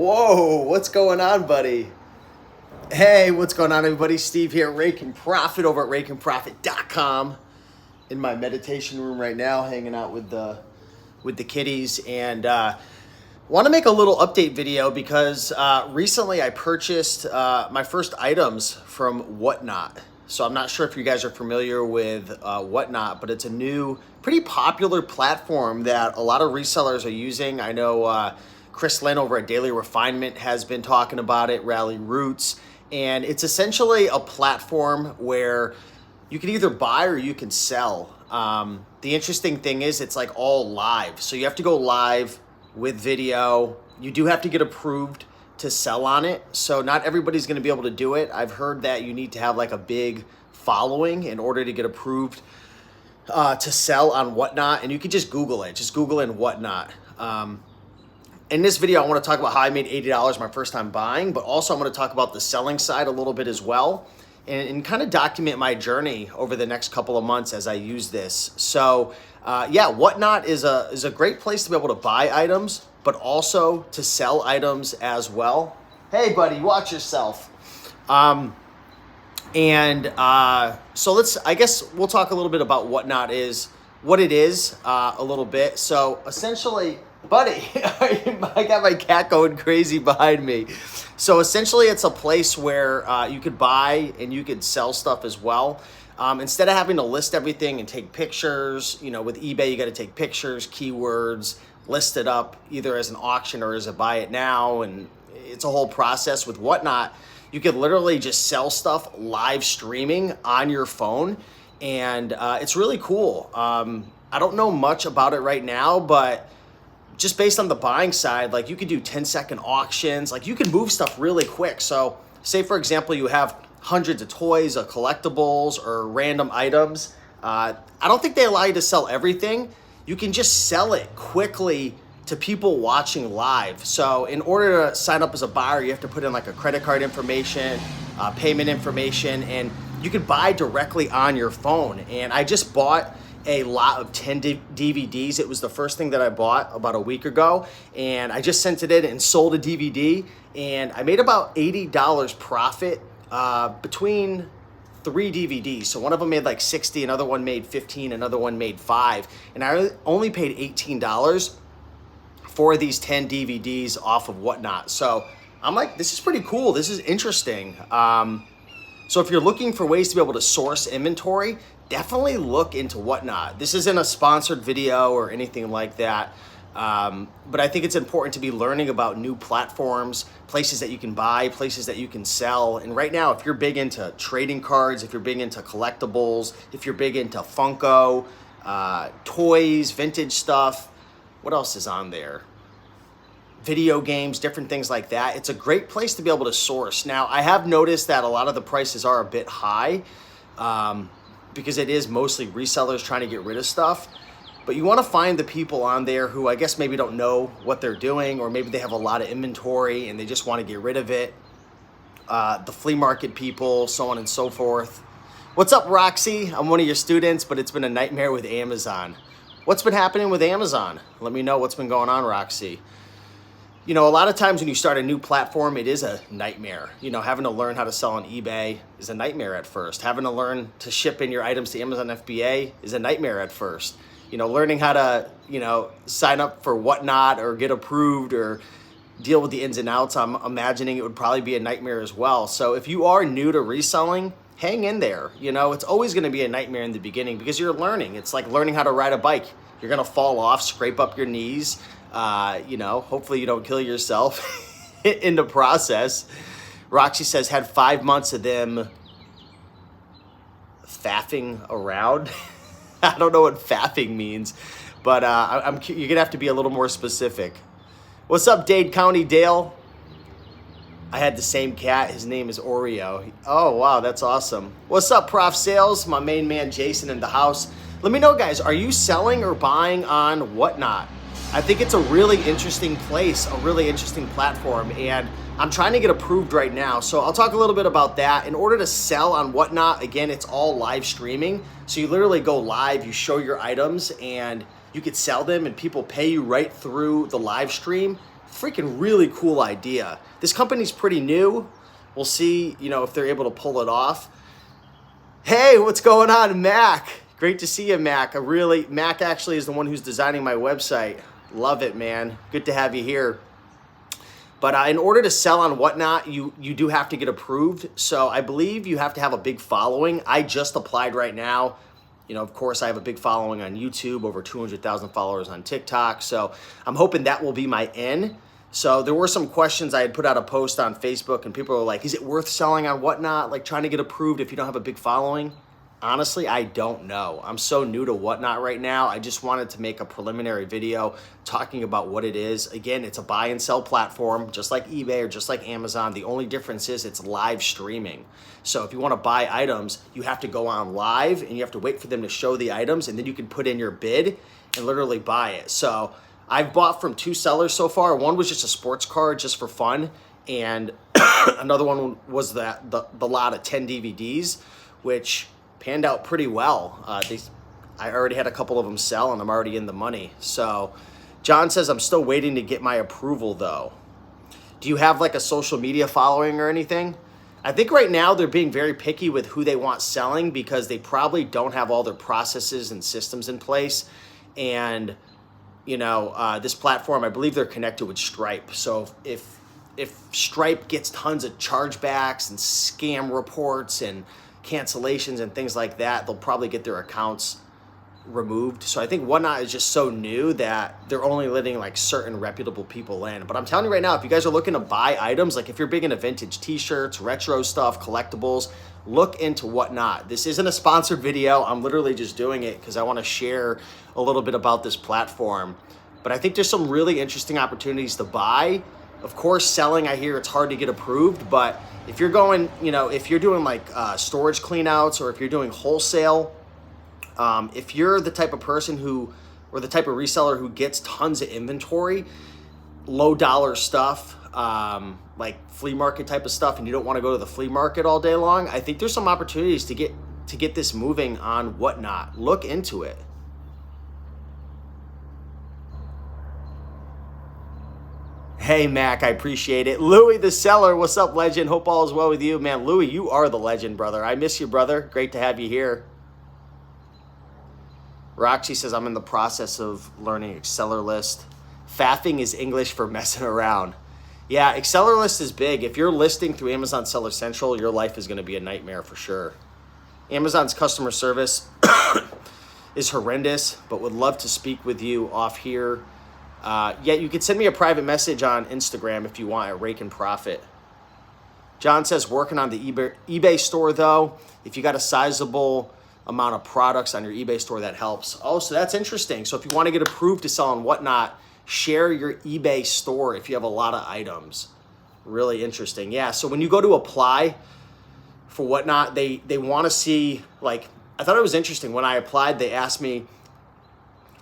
Whoa, what's going on, buddy? Hey, what's going on, everybody? Steve here, Rake and Profit over at rakeandprofit.com. In my meditation room right now, hanging out with the kiddies, and want to make a little update video because recently I purchased my first items from Whatnot. So I'm not sure if you guys are familiar with Whatnot, but it's a new, pretty popular platform that a lot of resellers are using. I know Chris Lynn over at Daily Refinement has been talking about it, Rally Roots, and it's essentially a platform where you can either buy or you can sell. The interesting thing is it's like all live. So you have to go live with video. You do have to get approved to sell on it. So not everybody's going to be able to do it. I've heard that you need to have like a big following in order to get approved to sell on Whatnot. And you can just Google it. Just Google in Whatnot. In this video, I want to talk about how I made $80 my first time buying, but also I'm going to talk about the selling side a little bit as well, and kind of document my journey over the next couple of months as I use this. So yeah, Whatnot is a great place to be able to buy items, but also to sell items as well. Hey buddy, watch yourself. So I guess we'll talk a little bit about Whatnot is, what it is a little bit. So essentially, buddy, I got my cat going crazy behind me. So essentially it's a place where you could buy and you could sell stuff as well. Instead of having to list everything and take pictures, you know, with eBay, you got to take pictures, keywords, list it up either as an auction or as a buy it now. And it's a whole process. With Whatnot, you could literally just sell stuff live streaming on your phone. And it's really cool. I don't know much about it right now, but just based on the buying side, like you could do 10-second auctions, like you can move stuff really quick. So say for example, you have hundreds of toys or collectibles or random items. I don't think they allow you to sell everything. You can just sell it quickly to people watching live. So in order to sign up as a buyer, you have to put in like a credit card information, payment information, and you can buy directly on your phone. And I just bought a lot of 10 DVDs. It was the first thing that I bought about a week ago, and I just sent it in and sold a DVD, and I made about $80 profit between 3 DVDs. So one of them made like 60, another one made 15, another one made 5, and I only paid $18 for these 10 DVDs off of Whatnot. So I'm like, this is pretty cool. This is interesting. So if you're looking for ways to be able to source inventory, definitely look into Whatnot. This isn't a sponsored video or anything like that, but I think it's important to be learning about new platforms, places that you can buy, places that you can sell. And right now, if you're big into trading cards, if you're big into collectibles, if you're big into Funko, toys, vintage stuff, what else is on there? Video games, different things like that. It's a great place to be able to source. Now, I have noticed that a lot of the prices are a bit high, because it is mostly resellers trying to get rid of stuff. But you want to find the people on there who I guess maybe don't know what they're doing, or maybe they have a lot of inventory and they just want to get rid of it. The flea market people, so on and so forth. What's up, Roxy? I'm one of your students, but it's been a nightmare with Amazon. What's been happening with Amazon? Let me know what's been going on, Roxy. You know, a lot of times when you start a new platform, it is a nightmare. You know, having to learn how to sell on eBay is a nightmare at first. Having to learn to ship in your items to Amazon FBA is a nightmare at first. You know, learning how to, you know, sign up for Whatnot or get approved or deal with the ins and outs, I'm imagining it would probably be a nightmare as well. So if you are new to reselling, hang in there. You know, it's always going to be a nightmare in the beginning because you're learning. It's like learning how to ride a bike. You're going to fall off, scrape up your knees. You know, hopefully you don't kill yourself in the process. Roxy says, had 5 months of them faffing around. I don't know what faffing means, but you're gonna have to be a little more specific. What's up, Dade County, Dale? I had the same cat. His name is Oreo. Oh, wow, that's awesome. What's up, Prof Sales? My main man, Jason, in the house. Let me know, guys, are you selling or buying on Whatnot? I think it's a really interesting place, a really interesting platform, and I'm trying to get approved right now. So I'll talk a little bit about that. In order to sell on Whatnot, again, it's all live streaming. So you literally go live, you show your items, and you could sell them, and people pay you right through the live stream freaking really cool idea. This company's pretty new. We'll see, if they're able to pull it off. Hey, what's going on, Mac? Great to see you, Mac. Mac actually is the one who's designing my website. Love it, man. Good to have you here. But in order to sell on Whatnot, you do have to get approved. So I believe you have to have a big following. I just applied right now. Of course, I have a big following on YouTube, over 200,000 followers on TikTok. So I'm hoping that will be my in. So there were some questions. I had put out a post on Facebook and people were like, is it worth selling on Whatnot? Like trying to get approved if you don't have a big following? Honestly, I don't know. I'm so new to Whatnot right now. I just wanted to make a preliminary video talking about what it is. Again, it's a buy and sell platform, just like eBay or just like Amazon. The only difference is it's live streaming. So if you want to buy items, you have to go on live and you have to wait for them to show the items, and then you can put in your bid and literally buy it. So I've bought from 2 sellers so far. One was just a sports card just for fun, and another one was the lot of 10 DVDs, which panned out pretty well. I already had a couple of them sell and I'm already in the money. So John says, I'm still waiting to get my approval though. Do you have like a social media following or anything? I think right now they're being very picky with who they want selling because they probably don't have all their processes and systems in place. And this platform, I believe they're connected with Stripe. So if Stripe gets tons of chargebacks and scam reports and cancellations and things like that, they'll probably get their accounts removed. So I think Whatnot is just so new that they're only letting like certain reputable people in. But I'm telling you right now, if you guys are looking to buy items, like if you're big into vintage t-shirts, retro stuff, collectibles, look into Whatnot. This isn't a sponsored video. I'm literally just doing it because I want to share a little bit about this platform. But I think there's some really interesting opportunities to buy. Of course, selling, I hear it's hard to get approved, but if you're going, if you're doing like storage cleanouts or if you're doing wholesale, if you're the type of person or the type of reseller who gets tons of inventory, low dollar stuff, like flea market type of stuff, and you don't want to go to the flea market all day long, I think there's some opportunities to get this moving on Whatnot. Look into it. Hey, Mac, I appreciate it. Louie the seller, what's up, legend? Hope all is well with you. Man, Louie, you are the legend, brother. I miss you, brother. Great to have you here. Roxy says, I'm in the process of learning Reseller list. Faffing is English for messing around. Yeah, Reseller list is big. If you're listing through Amazon Seller Central, your life is going to be a nightmare for sure. Amazon's customer service is horrendous, but would love to speak with you off here. You could send me a private message on Instagram if you want at Rake and Profit. John says, working on the eBay store though. If you got a sizable amount of products on your eBay store, that helps. Oh, so that's interesting. So if you want to get approved to sell on Whatnot, share your eBay store if you have a lot of items. Really interesting. Yeah, so when you go to apply for Whatnot, they want to see, like, I thought it was interesting. When I applied, they asked me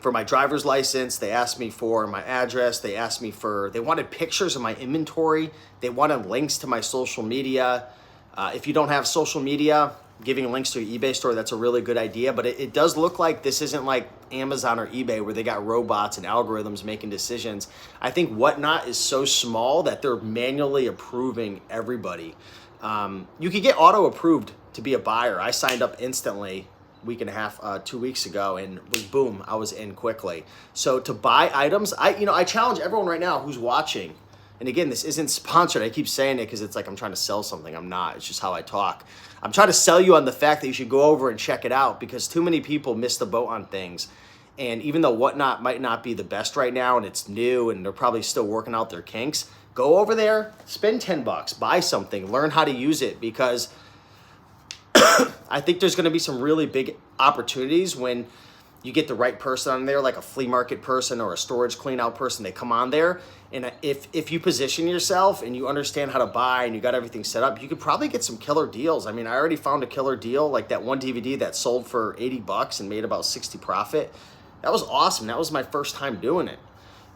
for my driver's license, they asked me for my address, they wanted pictures of my inventory, they wanted links to my social media. If you don't have social media, giving links to your eBay store, that's a really good idea, but it does look like this isn't like Amazon or eBay where they got robots and algorithms making decisions. I think Whatnot is so small that they're manually approving everybody. You could get auto approved to be a buyer. I signed up instantly week and a half, 2 weeks ago, and boom, I was in quickly. So to buy items, I challenge everyone right now who's watching. And again, this isn't sponsored. I keep saying it because it's like I'm trying to sell something. I'm not. It's just how I talk. I'm trying to sell you on the fact that you should go over and check it out because too many people miss the boat on things. And even though Whatnot might not be the best right now and it's new and they're probably still working out their kinks, go over there, spend $10, buy something, learn how to use it, because I think there's going to be some really big opportunities when you get the right person on there, like a flea market person or a storage clean out person. They come on there, and if you position yourself and you understand how to buy and you got everything set up, you could probably get some killer deals. I mean, I already found a killer deal, like that one DVD that sold for $80 and made about 60 profit. That was awesome. That was my first time doing it.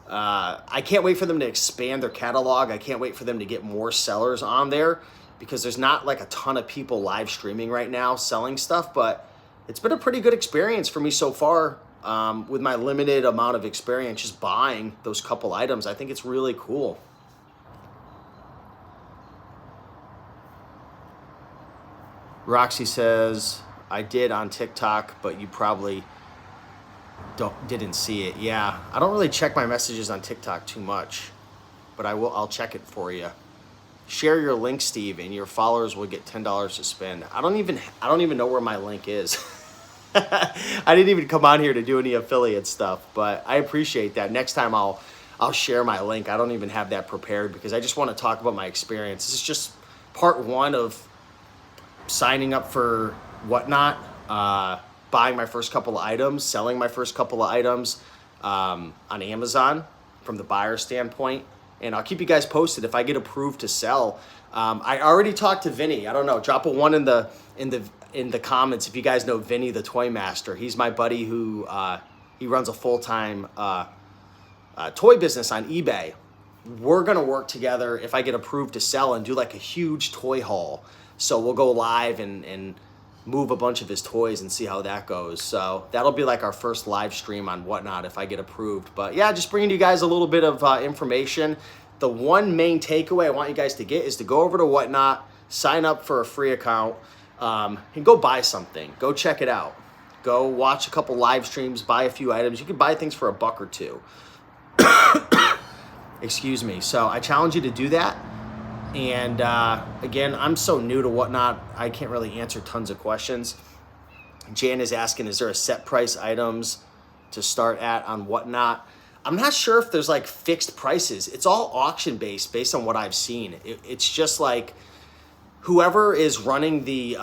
I can't wait for them to expand their catalog. I can't wait for them to get more sellers on there, because there's not like a ton of people live streaming right now selling stuff, but it's been a pretty good experience for me so far. with my limited amount of experience, just buying those couple items. I think it's really cool. Roxy says, I did on TikTok, but you probably didn't see it. Yeah, I don't really check my messages on TikTok too much, but I'll check it for you. Share your link, Steve, and your followers will get $10 to spend. I don't even know where my link is. I didn't even come on here to do any affiliate stuff, but I appreciate that. Next time I'll share my link. I don't even have that prepared because I just want to talk about my experience. This is just part one of signing up for Whatnot, buying my first couple of items, selling my first couple of items on Amazon from the buyer standpoint. And I'll keep you guys posted if I get approved to sell. I already talked to Vinny. I don't know. Drop a 1 in the comments if you guys know Vinny the Toy Master. He's my buddy who he runs a full-time toy business on eBay. We're gonna work together if I get approved to sell and do like a huge toy haul. So we'll go live and move a bunch of his toys and see how that goes. So that'll be like our first live stream on Whatnot if I get approved. But yeah, just bringing you guys a little bit of information. The one main takeaway I want you guys to get is to go over to Whatnot, sign up for a free account, and go buy something. Go check it out. Go watch a couple live streams, buy a few items. You can buy things for $1 or $2. Excuse me. So I challenge you to do that. And again, I'm so new to Whatnot, I can't really answer tons of questions. Jan is asking, is there a set price items to start at on Whatnot? I'm not sure if there's like fixed prices. It's all auction based on what I've seen. It's just like whoever is running the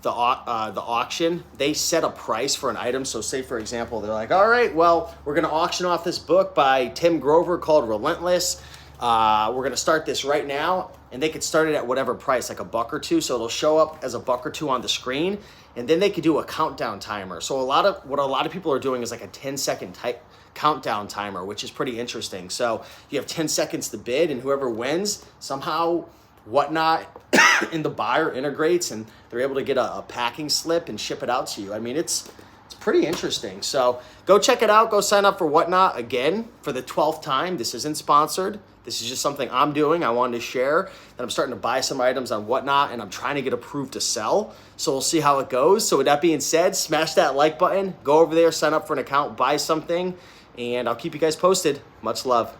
auction, they set a price for an item. So say for example, they're like, all right, well, we're gonna auction off this book by Tim Grover called Relentless. We're gonna start this right now, and they could start it at whatever price, like $1 or $2. So it'll show up as $1 or $2 on the screen, and then they could do a countdown timer. So what a lot of people are doing is like a 10-second countdown timer, which is pretty interesting. So you have 10 seconds to bid, and whoever wins, somehow Whatnot and the buyer integrates, and they're able to get a packing slip and ship it out to you. I mean, it's pretty interesting. So go check it out. Go sign up for Whatnot again for the 12th time. This isn't sponsored. This is just something I'm doing. I wanted to share that I'm starting to buy some items on Whatnot, and I'm trying to get approved to sell. So we'll see how it goes. So with that being said, smash that like button. Go over there, sign up for an account, buy something, and I'll keep you guys posted. Much love.